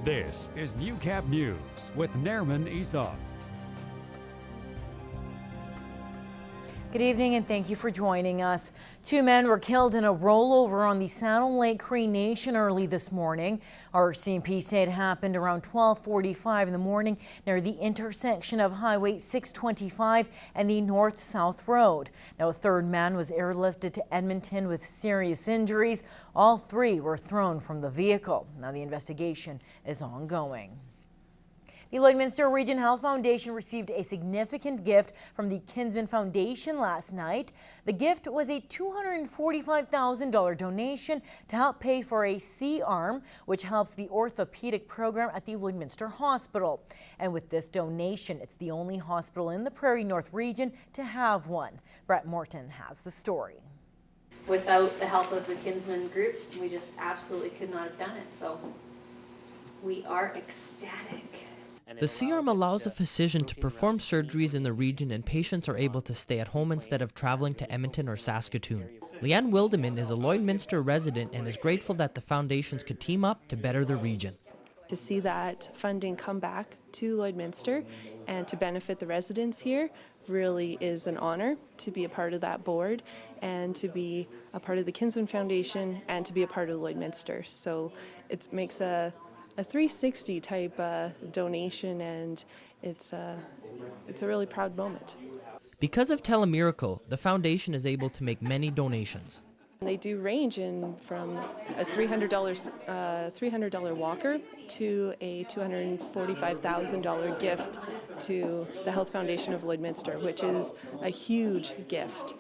This is Newcap News with Nahreman Issa. Good evening and thank you for joining us. 2 men were killed in a rollover on the Saddle Lake Cree Nation early this morning. RCMP said it happened around 12:45 in the morning near the intersection of Highway 625 and the North-South Road. Now, a third man was airlifted to Edmonton with serious injuries. All 3 were thrown from the vehicle. Now, the investigation is ongoing. The Lloydminster Region Health Foundation received a significant gift from the Kinsmen Foundation last night. The gift was a $245,000 donation to help pay for a C-arm, which helps the orthopedic program at the Lloydminster Hospital. And with this donation, it's the only hospital in the Prairie North region to have one. Brett Morton has the story. Without the help of the Kinsmen group, we just absolutely could not have done it. So we are ecstatic. The C-arm allows a physician to perform surgeries in the region, and patients are able to stay at home instead of traveling to Edmonton or Saskatoon. Leanne Wildeman is a Lloydminster resident and is grateful that the foundations could team up to better the region. To see that funding come back to Lloydminster and to benefit the residents here really is an honor to be a part of that board and to be a part of the Kinsmen Foundation and to be a part of Lloydminster. So it makes a 360 type donation, and it's a really proud moment. Because of Telemiracle, the foundation is able to make many donations. They do range in from a $300 walker to a $245,000 gift to the Health Foundation of Lloydminster, which is a huge gift.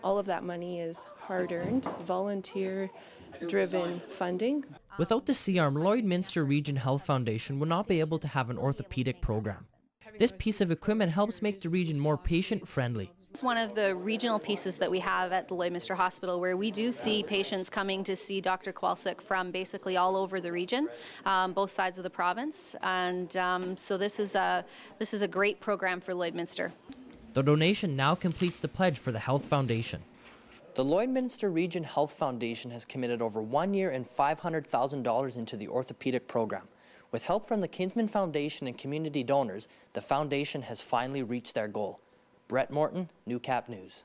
All of that money is hard-earned, volunteer-driven funding. Without the C-arm, Lloydminster Region Health Foundation would not be able to have an orthopedic program. This piece of equipment helps make the region more patient-friendly. It's one of the regional pieces that we have at the Lloydminster Hospital, where we do see patients coming to see Dr. Kowalczyk from basically all over the region, both sides of the province, and so this is a great program for Lloydminster. The donation now completes the pledge for the Health Foundation. The Lloydminster Region Health Foundation has committed over 1 year and $500,000 into the orthopedic program. With help from the Kinsmen Foundation and community donors, the foundation has finally reached their goal. Brett Morton, Newcap News.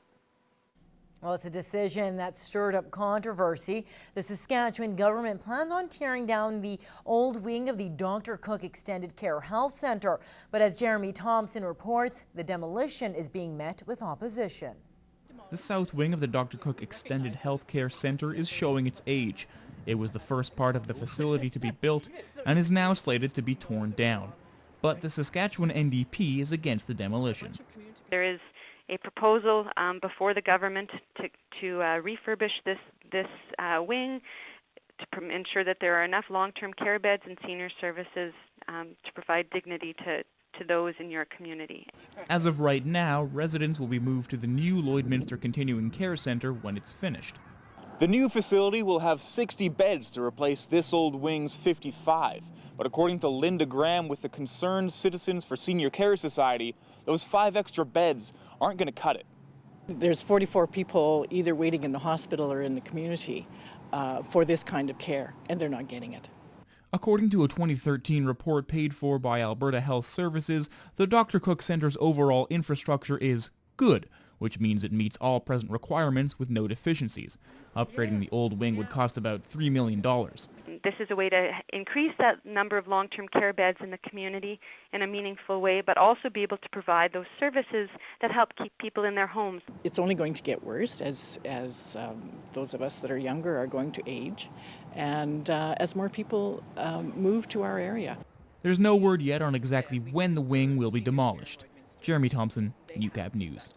Well, it's a decision that stirred up controversy. The Saskatchewan government plans on tearing down the old wing of the Dr. Cook Extended Care Health Centre. But as Jeremy Thompson reports, the demolition is being met with opposition. The south wing of the Dr. Cook Extended Healthcare Centre is showing its age. It was the first part of the facility to be built and is now slated to be torn down. But the Saskatchewan NDP is against the demolition. There is a proposal before the government to refurbish this wing to ensure that there are enough long-term care beds and senior services to provide dignity to those in your community. As of right now, residents will be moved to the new Lloydminster Continuing Care Centre when it's finished. The new facility will have 60 beds to replace this old wing's 55. But according to Linda Graham with the Concerned Citizens for Senior Care Society, those 5 extra beds aren't going to cut it. There's 44 people either waiting in the hospital or in the community for this kind of care, and they're not getting it. According to a 2013 report paid for by Alberta Health Services, the Dr. Cook Centre's overall infrastructure is good, which means it meets all present requirements with no deficiencies. Upgrading the old wing would cost about $3 million. This is a way to increase that number of long-term care beds in the community in a meaningful way, but also be able to provide those services that help keep people in their homes. It's only going to get worse as those of us that are younger are going to age, and as more people move to our area. There's no word yet on exactly when the wing will be demolished. Jeremy Thompson, Newcap News.